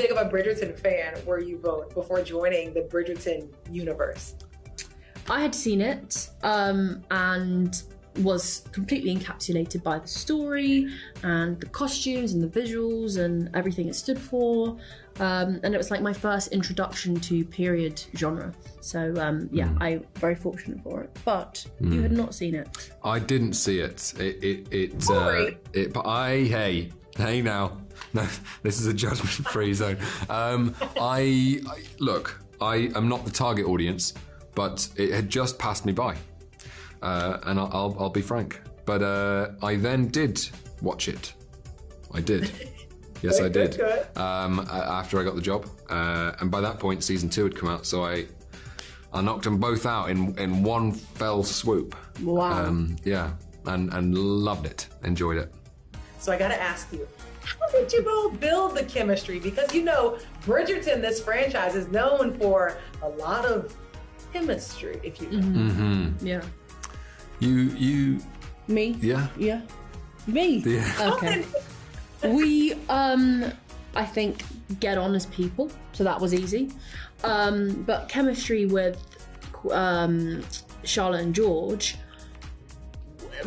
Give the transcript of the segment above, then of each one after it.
big of a Bridgerton fan were you both before joining the Bridgerton universe? I had seen it and was completely encapsulated by the story and the costumes and the visuals and everything it stood for. And it was like my first introduction to period genre. So I'm very fortunate for it. But you had not seen it. I didn't see it. But hey now. No, this is a judgment-free zone. I am not the target audience, but it had just passed me by. And I'll be frank. But I then did watch it. I did. Yes, I did. After I got the job. And by that point, season 2 had come out, so I knocked them both out in one fell swoop. Wow. And loved it. Enjoyed it. So I got to ask you, how did you both build the chemistry? Because, you know, Bridgerton, this franchise, is known for a lot of chemistry, if you know. Mm-hmm. Yeah. You... Me? Yeah. Yeah. Me? Yeah. Okay. We, I think, get on as people, so that was easy. But chemistry with Charlotte and George,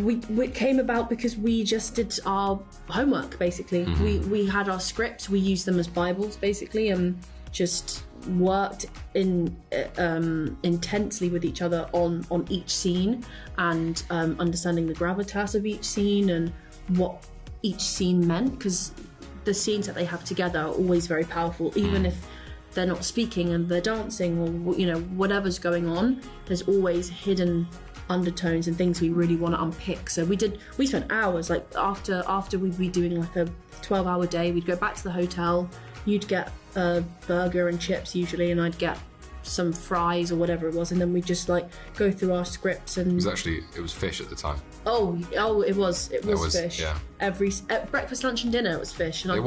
we came about because we just did our homework, basically. Mm-hmm. We had our scripts, we used them as Bibles, basically, and just worked intensely with each other on each scene and understanding the gravitas of each scene and what each scene meant, because the scenes that they have together are always very powerful, even if they're not speaking and they're dancing or, you know, whatever's going on. There's always hidden undertones and things we really want to unpick. So we spent hours, like after we'd be doing like a 12-hour day, we'd go back to the hotel, you'd get a burger and chips usually, and I'd get some fries or whatever it was, and then we'd just like go through our scripts. And it was fish at the time. It was fish. Yeah. At breakfast, lunch and dinner it was fish, and I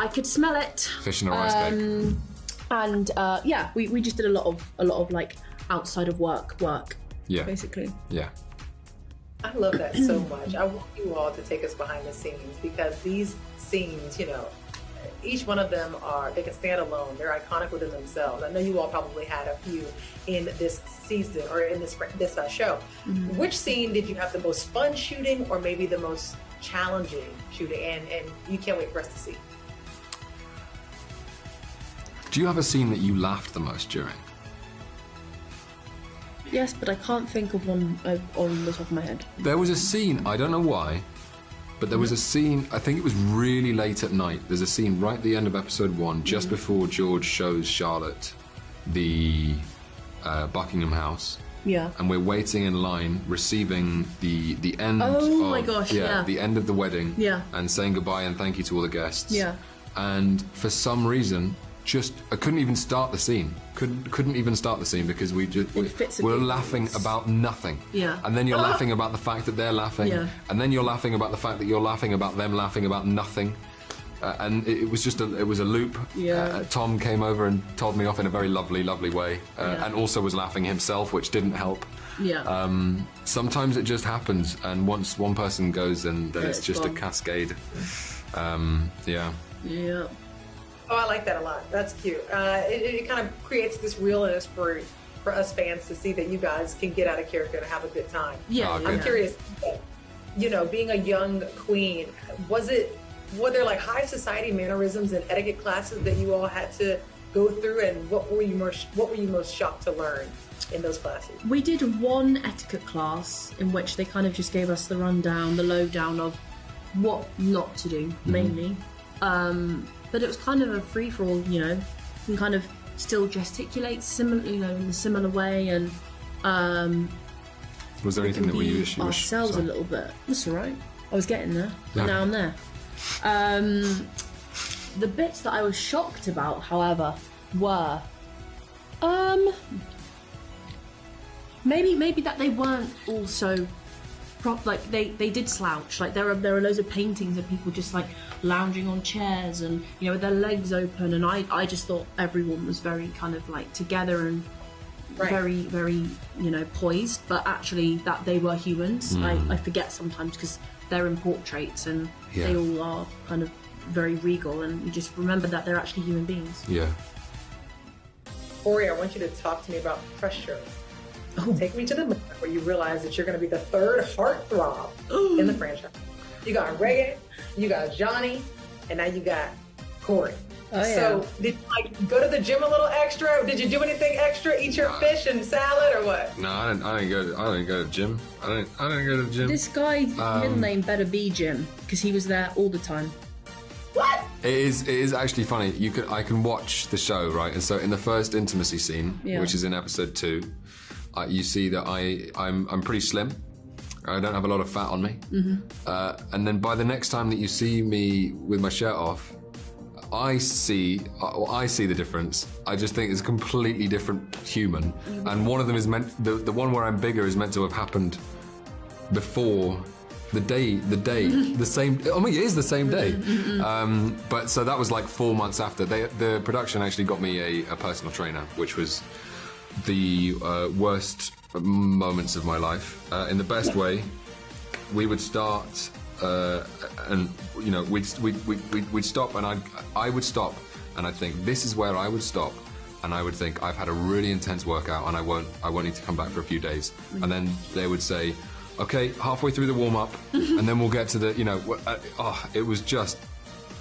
could smell it. Fish and a rice cake. And we just did a lot of like outside of work. Yeah. Basically. Yeah. I love that so much. I want you all to take us behind the scenes, because these scenes, you know, each one of them they can stand alone. They're iconic within themselves. I know you all probably had a few in this season or in this show. Mm-hmm. Which scene did you have the most fun shooting, or maybe the most challenging shooting, and you can't wait for us to see? Do you have a scene that you laughed the most during? Yes, but I can't think of one on the top of my head. There was a scene, I don't know why, but there was a scene, I think it was really late at night. There's a scene right at the end of episode 1, just before George shows Charlotte the Buckingham House. Yeah. And we're waiting in line, receiving the end the end of the wedding. Yeah. And saying goodbye and thank you to all the guests. Yeah. And for some reason, I couldn't even start the scene. Couldn't even start the scene because we're laughing about nothing. Yeah. And then you're laughing about the fact that they're laughing. Yeah. And then you're laughing about the fact that you're laughing about them laughing about nothing. And it was just a loop. Yeah. Tom came over and told me off in a very lovely, lovely way, and also was laughing himself, which didn't help. Yeah. Sometimes it just happens, and once one person goes, then it's just a cascade. Yeah. Yeah. Oh, I like that a lot. That's cute. It kind of creates this realness for us fans to see that you guys can get out of character and have a good time. Yeah. I'm curious, you know, being a young queen, were there like high society mannerisms and etiquette classes that you all had to go through, and what were you most shocked to learn in those classes? We did one etiquette class in which they kind of just gave us the rundown, the lowdown of what not to do, mainly. But it was kind of a free-for-all, you know. You can kind of still gesticulate in a similar way, and was there anything that we used ourselves a little bit? That's all right. I was getting there, but now I'm there. The bits that I was shocked about, however, were maybe that they weren't also like they did slouch. Like there are loads of paintings of people just like lounging on chairs and, you know, with their legs open, and I just thought everyone was very kind of like together and very, very, you know, poised, but actually that they were humans. I forget sometimes because they're in portraits and they all are kind of very regal, and you just remember that they're actually human beings. Yeah. Corey, I want you to talk to me about pressure. Take me to the moment where you realize that you're going to be the third heartthrob in the franchise. You got Reggae, you got Johnny, and now you got Corey. Oh, yeah. So did you like go to the gym a little extra? Did you do anything extra? Eat your fish and salad or what? No, I didn't go to the gym. I didn't go to the gym. This guy's middle name better be Jim, because he was there all the time. What? It is actually funny. I can watch the show, right? And so in the first intimacy scene, which is in episode 2, you see that I'm pretty slim. I don't have a lot of fat on me. And then by the next time that you see me with my shirt off, I see the difference. I just think it's a completely different human. And one of them is meant, the one where I'm bigger is meant to have happened before the day, the same, I mean, it is the same day. But so that was like 4 months after. The production actually got me a personal trainer, which was the worst moments of my life. In the best way, we would start, and you know, we'd stop, and I would stop, and I'd think this is where I would stop, and I would think I've had a really intense workout, and I won't need to come back for a few days, and then they would say, okay, halfway through the warm up, and then we'll get to the, you know, it was just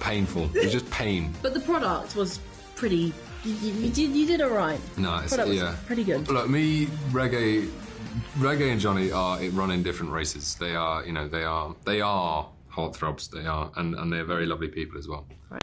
painful. It was just pain. But the product was pretty. You did all right. Nice, Product was pretty good. Look, me, Reggae and Johnny are running different races. They are, you know, they are heartthrobs. They are, and they're very lovely people as well. Right.